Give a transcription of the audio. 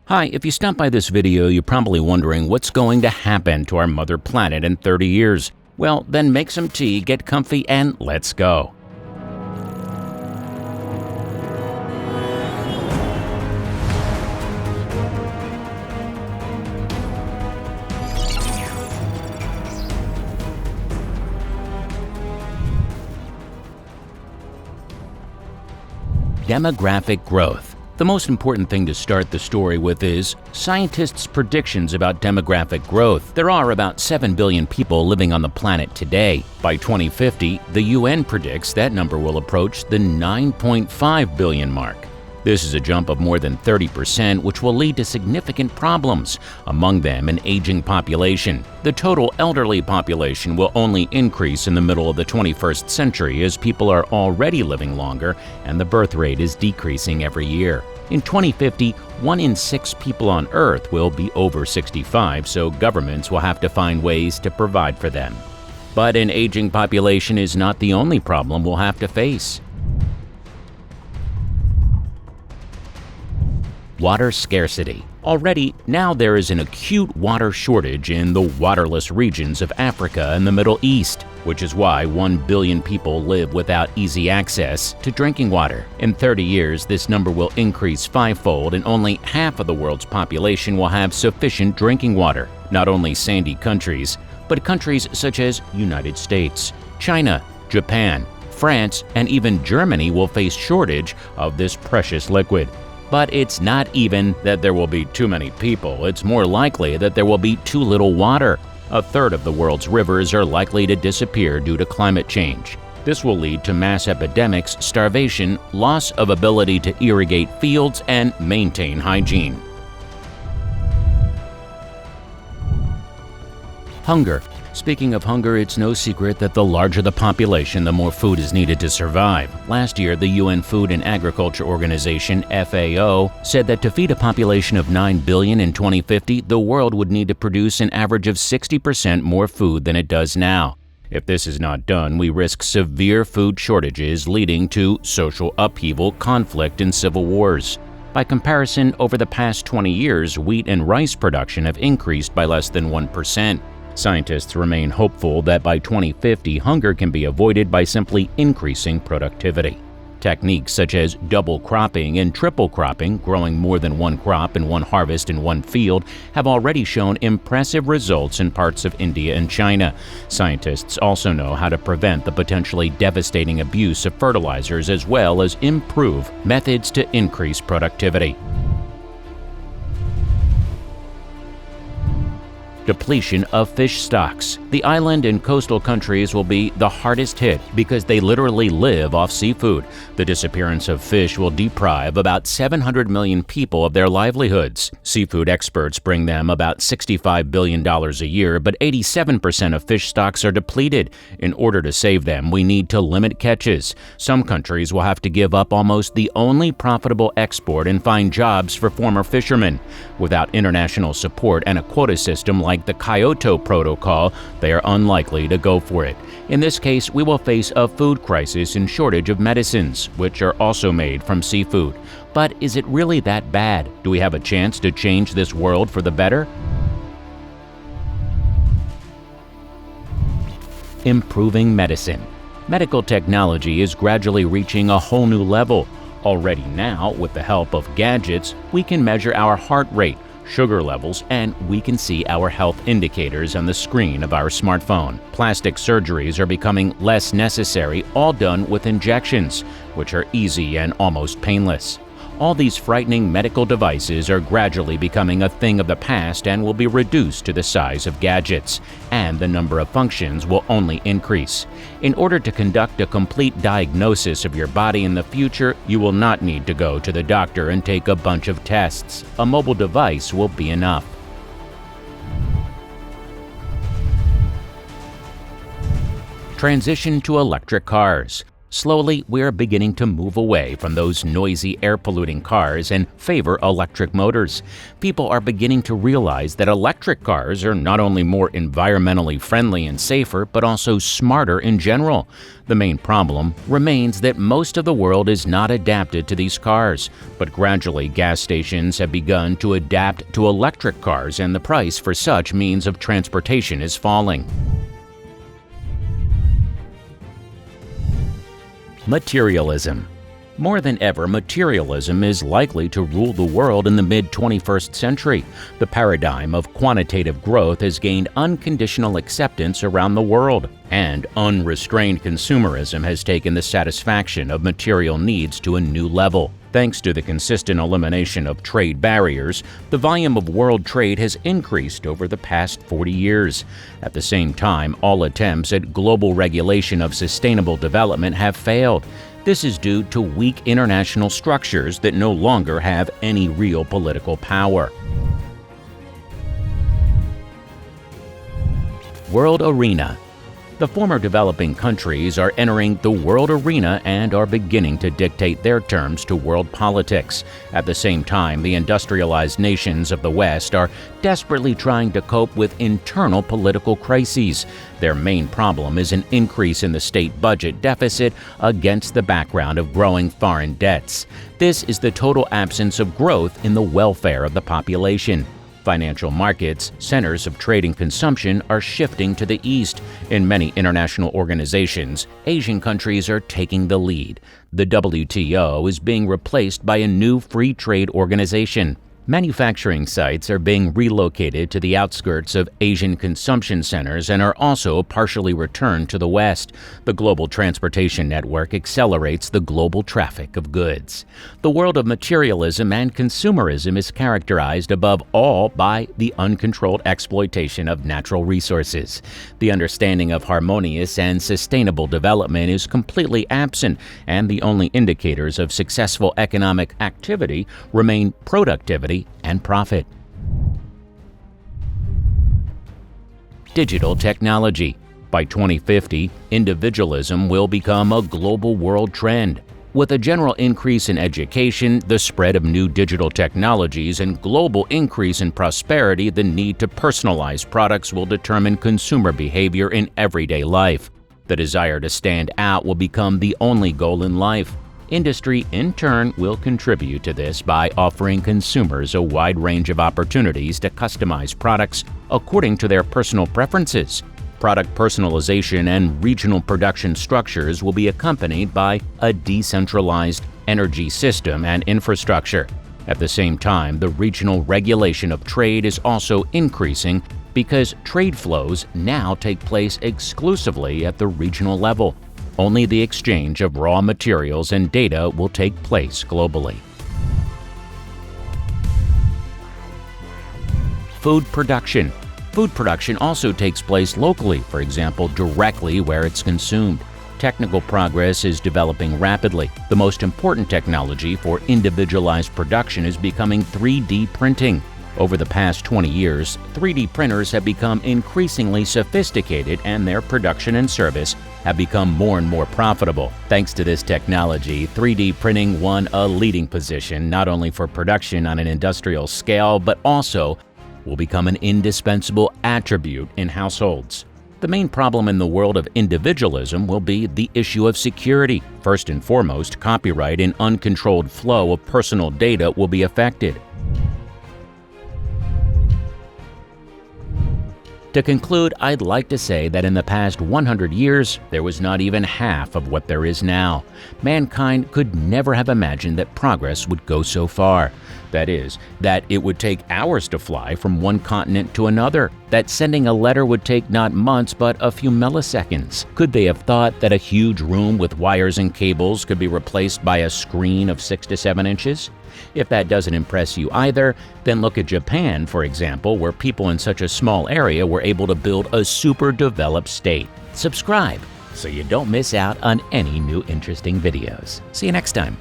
Hi, if you stopped by this video, you're probably wondering what's going to happen to our mother planet in 30 years. Well, then make some tea, get comfy, and let's go. Demographic growth. The most important thing to start the story with is scientists' predictions about demographic growth. There are about 7 billion people living on the planet today. By 2050, the UN predicts that number will approach the 9.5 billion mark. This is a jump of more than 30%, which will lead to significant problems, among them an aging population. The total elderly population will only increase in the middle of the 21st century as people are already living longer and the birth rate is decreasing every year. In 2050, 1 in 6 people on Earth will be over 65, so governments will have to find ways to provide for them. But an aging population is not the only problem we'll have to face. Water scarcity. Already, now there is an acute water shortage in the waterless regions of Africa and the Middle East, which is why 1 billion people live without easy access to drinking water. In 30 years, this number will increase fivefold and only half of the world's population will have sufficient drinking water. Not only sandy countries, but countries such as United States, China, Japan, France, and even Germany will face shortage of this precious liquid. But it's not even that there will be too many people, it's more likely that there will be too little water. A third of the world's rivers are likely to disappear due to climate change. This will lead to mass epidemics, starvation, loss of ability to irrigate fields, and maintain hygiene. Hunger. Speaking of hunger, it's no secret that the larger the population, the more food is needed to survive. Last year, the UN Food and Agriculture Organization, FAO, said that to feed a population of 9 billion in 2050, the world would need to produce an average of 60% more food than it does now. If this is not done, we risk severe food shortages leading to social upheaval, conflict, and civil wars. By comparison, over the past 20 years, wheat and rice production have increased by less than 1%. Scientists remain hopeful that by 2050, hunger can be avoided by simply increasing productivity. Techniques such as double cropping and triple cropping, growing more than one crop in one harvest in one field, have already shown impressive results in parts of India and China. Scientists also know how to prevent the potentially devastating abuse of fertilizers as well as improve methods to increase productivity. Depletion of fish stocks. The island and coastal countries will be the hardest hit because they literally live off seafood. The disappearance of fish will deprive about 700 million people of their livelihoods. Seafood experts bring them about $65 billion a year, but 87% of fish stocks are depleted. In order to save them, we need to limit catches. Some countries will have to give up almost the only profitable export and find jobs for former fishermen. Without international support and a quota system like the Kyoto Protocol, they are unlikely to go for it. In this case, we will face a food crisis and shortage of medicines, which are also made from seafood. But is it really that bad? Do we have a chance to change this world for the better? Improving medicine. Medical technology is gradually reaching a whole new level. Already now, with the help of gadgets, we can measure our heart rate, sugar levels, and we can see our health indicators on the screen of our smartphone. Plastic surgeries are becoming less necessary, all done with injections, which are easy and almost painless. All these frightening medical devices are gradually becoming a thing of the past and will be reduced to the size of gadgets, and the number of functions will only increase. In order to conduct a complete diagnosis of your body in the future, you will not need to go to the doctor and take a bunch of tests. A mobile device will be enough. Transition to electric cars. Slowly, we're beginning to move away from those noisy, air-polluting cars and favor electric motors. People are beginning to realize that electric cars are not only more environmentally friendly and safer, but also smarter in general. The main problem remains that most of the world is not adapted to these cars, but gradually gas stations have begun to adapt to electric cars, and the price for such means of transportation is falling. Materialism. More than ever, materialism is likely to rule the world in the mid-21st century. The paradigm of quantitative growth has gained unconditional acceptance around the world, and unrestrained consumerism has taken the satisfaction of material needs to a new level. Thanks to the consistent elimination of trade barriers, the volume of world trade has increased over the past 40 years. At the same time, all attempts at global regulation of sustainable development have failed. This is due to weak international structures that no longer have any real political power. World arena. The former developing countries are entering the world arena and are beginning to dictate their terms to world politics. At the same time, the industrialized nations of the West are desperately trying to cope with internal political crises. Their main problem is an increase in the state budget deficit against the background of growing foreign debts. This is the total absence of growth in the welfare of the population. Financial markets, centers of trade and consumption, are shifting to the east. In many international organizations, Asian countries are taking the lead. The WTO is being replaced by a new free trade organization. Manufacturing sites are being relocated to the outskirts of Asian consumption centers and are also partially returned to the West. The global transportation network accelerates the global traffic of goods. The world of materialism and consumerism is characterized above all by the uncontrolled exploitation of natural resources. The understanding of harmonious and sustainable development is completely absent, and the only indicators of successful economic activity remain productivity and profit. Digital technology. By 2050, individualism will become a global world trend. With a general increase in education, the spread of new digital technologies, and global increase in prosperity, the need to personalize products will determine consumer behavior in everyday life. The desire to stand out will become the only goal in life. Industry, in turn, will contribute to this by offering consumers a wide range of opportunities to customize products according to their personal preferences. Product personalization and regional production structures will be accompanied by a decentralized energy system and infrastructure. At the same time, the regional regulation of trade is also increasing because trade flows now take place exclusively at the regional level. Only the exchange of raw materials and data will take place globally. Food production. Food production also takes place locally, for example, directly where it's consumed. Technical progress is developing rapidly. The most important technology for individualized production is becoming 3D printing. Over the past 20 years, 3D printers have become increasingly sophisticated, and their production and service have become more and more profitable. Thanks to this technology, 3D printing won a leading position not only for production on an industrial scale, but also will become an indispensable attribute in households. The main problem in the world of individualism will be the issue of security. First and foremost, copyright and uncontrolled flow of personal data will be affected. To conclude, I'd like to say that in the past 100 years, there was not even half of what there is now. Mankind could never have imagined that progress would go so far. That is, that it would take hours to fly from one continent to another, that sending a letter would take not months but a few milliseconds. Could they have thought that a huge room with wires and cables could be replaced by a screen of 6 to 7 inches? If that doesn't impress you either, then look at Japan, for example, where people in such a small area were able to build a super developed state. Subscribe so you don't miss out on any new interesting videos. See you next time.